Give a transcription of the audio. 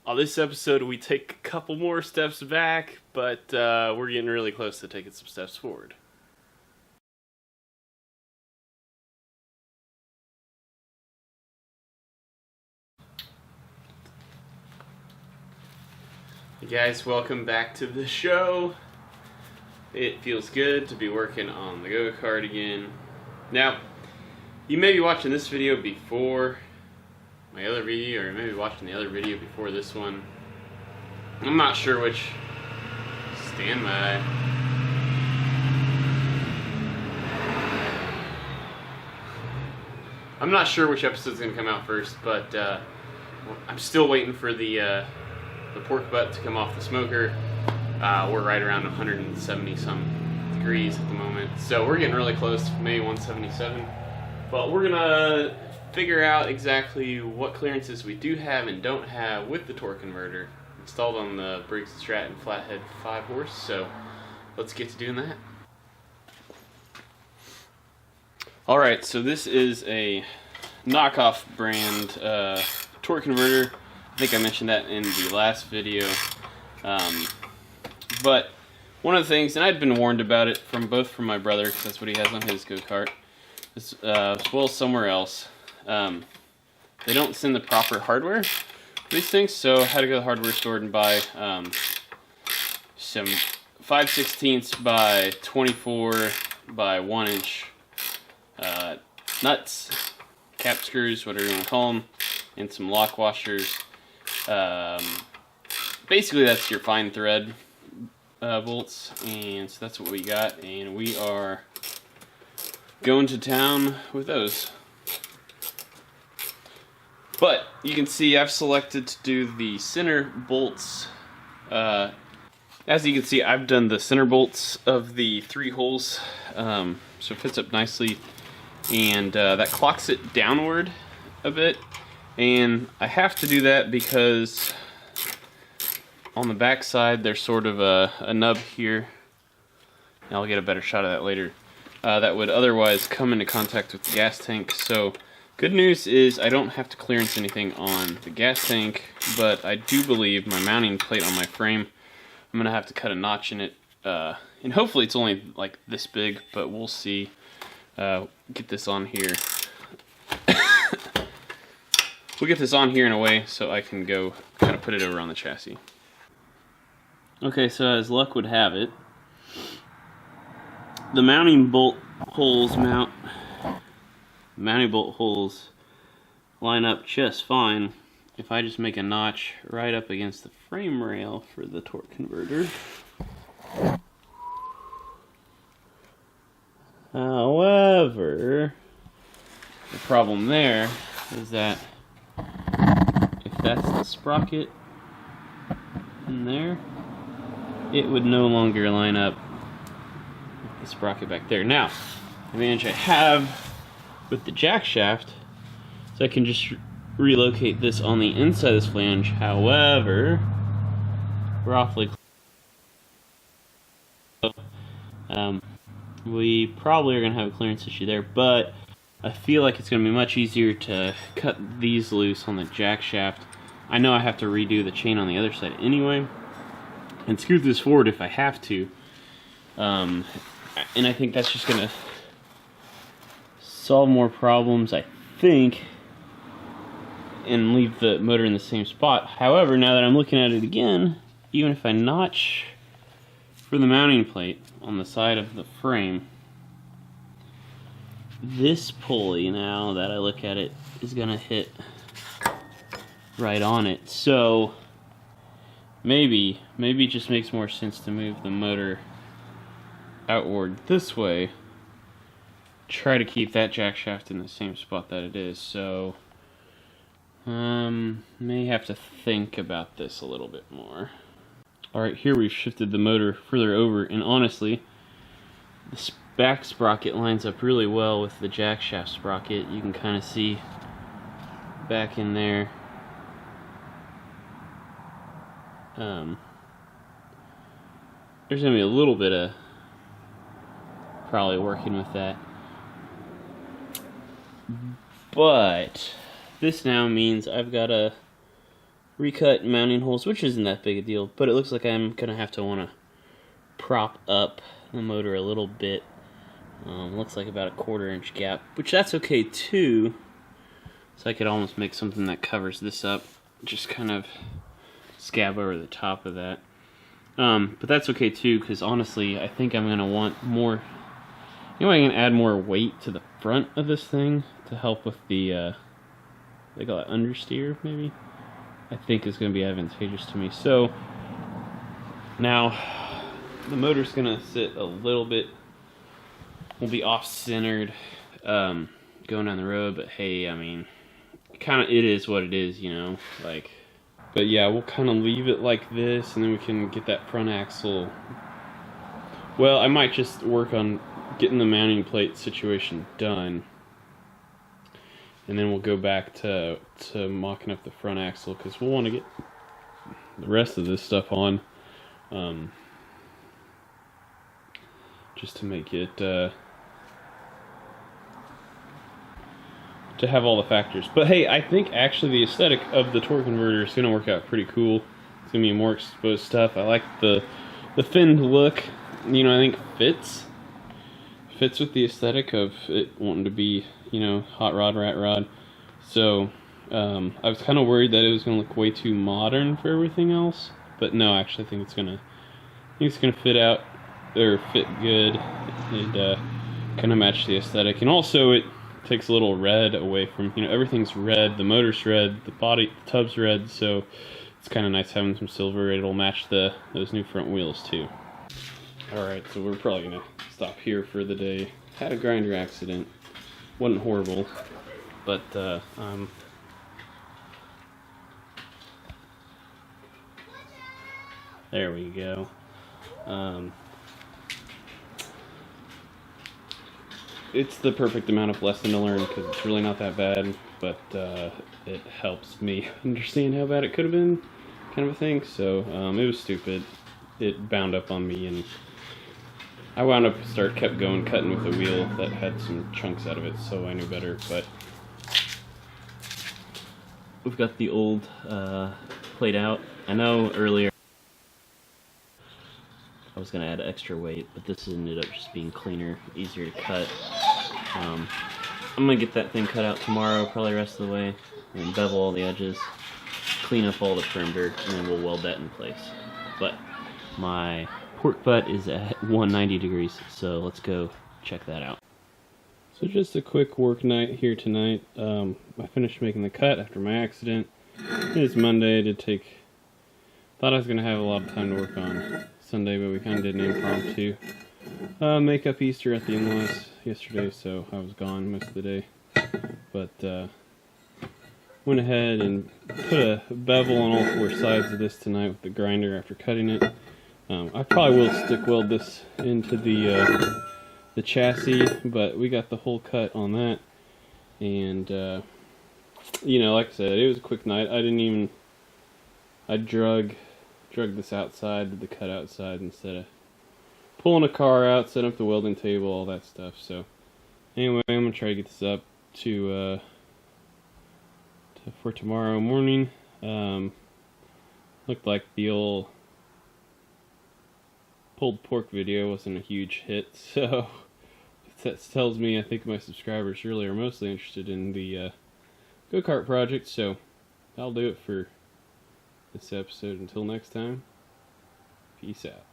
On this episode, we take a couple more steps back, but we're getting really close to taking some steps forward. Hey guys, welcome back to the show. It feels good to be working on the go-kart again. Now, you may be watching this video before my other video, or maybe watching the other video before this one. I'm not sure which. Stand by. I'm not sure which episode's gonna come out first, but I'm still waiting for the pork butt to come off the smoker. We're right around 170 some degrees at the moment, so we're getting really close, maybe 177. But we're gonna figure out exactly what clearances we do have and don't have with the torque converter installed on the Briggs & Stratton Flathead 5-horse. So let's get to doing that. Alright, so this is a knockoff brand torque converter. I think I mentioned that in the last video. But one of the things, and I'd been warned about it both from my brother, because that's what he has on his go-kart, as well as somewhere else. They don't send the proper hardware for these things, so I had to go to the hardware store and buy some 5/16 by 24 by 1 inch nuts, cap screws, whatever you want to call them, and some lock washers. Basically that's your fine thread bolts, and so that's what we got, and we are going to town with those. But you can see I've selected to do the center bolts. As you can see, I've done the center bolts of the 3 holes, so it fits up nicely, and that clocks it downward a bit. And I have to do that because on the back side there's sort of a nub here, and I'll get a better shot of that later, that would otherwise come into contact with the gas tank. So good news is I don't have to clearance anything on the gas tank, but I do believe my mounting plate on my frame, I'm gonna have to cut a notch in it, and hopefully it's only like this big, but we'll see. Get this on here. We'll get this on here in a way so I can go kind of put it over on the chassis. Okay, so as luck would have it, the mounting bolt holes line up just fine if I just make a notch right up against the frame rail for the torque converter. However, the problem there is that if that's the sprocket in there, it would no longer line up with the sprocket back there. Now, the advantage I have with the jack shaft is I can just relocate this on the inside of this flange. However, we're awfully close. We probably are going to have a clearance issue there, but I feel like it's going to be much easier to cut these loose on the jack shaft. I know I have to redo the chain on the other side anyway, and screw this forward if I have to. And I think that's just going to solve more problems, I think, and leave the motor in the same spot. However, now that I'm looking at it again, even if I notch for the mounting plate on the side of the frame, this pulley, now that I look at it, is going to hit right on it. So maybe it just makes more sense to move the motor outward this way, try to keep that jack shaft in the same spot that it is. So may have to think about this a little bit more. Alright, here we've shifted the motor further over, and honestly, this back sprocket lines up really well with the jack shaft sprocket. You can kind of see back in there. There's going to be a little bit of probably working with that. But this now means I've got to recut mounting holes, which isn't that big a deal, but it looks like I'm gonna have to want to prop up the motor a little bit. Looks like about a 1/4 inch gap, which that's okay too. So I could almost make something that covers this up, just kind of scab over the top of that. But that's okay too, because honestly, I think I'm gonna want more. You know, I can add more weight to the front of this thing to help with the, they call it understeer, maybe? I think is going to be advantageous to me. So, now, the motor's going to sit a little bit, will be off-centered, going down the road, but hey, I mean, it is what it is, you know, like, but yeah, we'll kind of leave it like this, and then we can get that front axle. Well, I might just work on getting the mounting plate situation done, and then we'll go back to mocking up the front axle, because we'll want to get the rest of this stuff on, just to make it to have all the factors. But hey, I think actually the aesthetic of the torque converter is going to work out pretty cool. It's going to be more exposed stuff. I like the finned look. You know, I think fits with the aesthetic of it wanting to be, you know, hot rod, rat rod. So I was kind of worried that it was going to look way too modern for everything else, but no, actually I think it's gonna fit out, or fit good, and kind of match the aesthetic. And also it takes a little red away from, you know, everything's red, the motor's red, the tub's red, so it's kind of nice having some silver. It'll match those new front wheels too. Alright, so we're probably gonna stop here for the day. Had a grinder accident. Wasn't horrible, but there we go. It's the perfect amount of lesson to learn, because it's really not that bad, but it helps me understand how bad it could have been, kind of a thing. So it was stupid. It bound up on me, and I wound up kept going cutting with a wheel that had some chunks out of it, so I knew better. But we've got the old plate out. I know earlier I was going to add extra weight, but this ended up just being cleaner, easier to cut. I'm going to get that thing cut out tomorrow, probably the rest of the way, and bevel all the edges, clean up all the perimeter, and then we'll weld that in place. But my pork butt is at 190 degrees, so let's go check that out. So just a quick work night here tonight. I finished making the cut after my accident. It is Monday. Thought I was going to have a lot of time to work on Sunday, but we kind of did an impromptu make up Easter at the in-laws yesterday, so I was gone most of the day. But went ahead and put a bevel on all 4 sides of this tonight with the grinder after cutting it. I probably will stick weld this into the chassis, but we got the whole cut on that. And you know, like I said, it was a quick night. I drug this outside, did the cut outside instead of pulling a car out, setting up the welding table, all that stuff. So anyway, I'm gonna try to get this up for tomorrow morning. Looked like the old pulled pork video wasn't a huge hit, so that tells me I think my subscribers really are mostly interested in the go-kart project. So that'll do it for this episode. Until next time, peace out.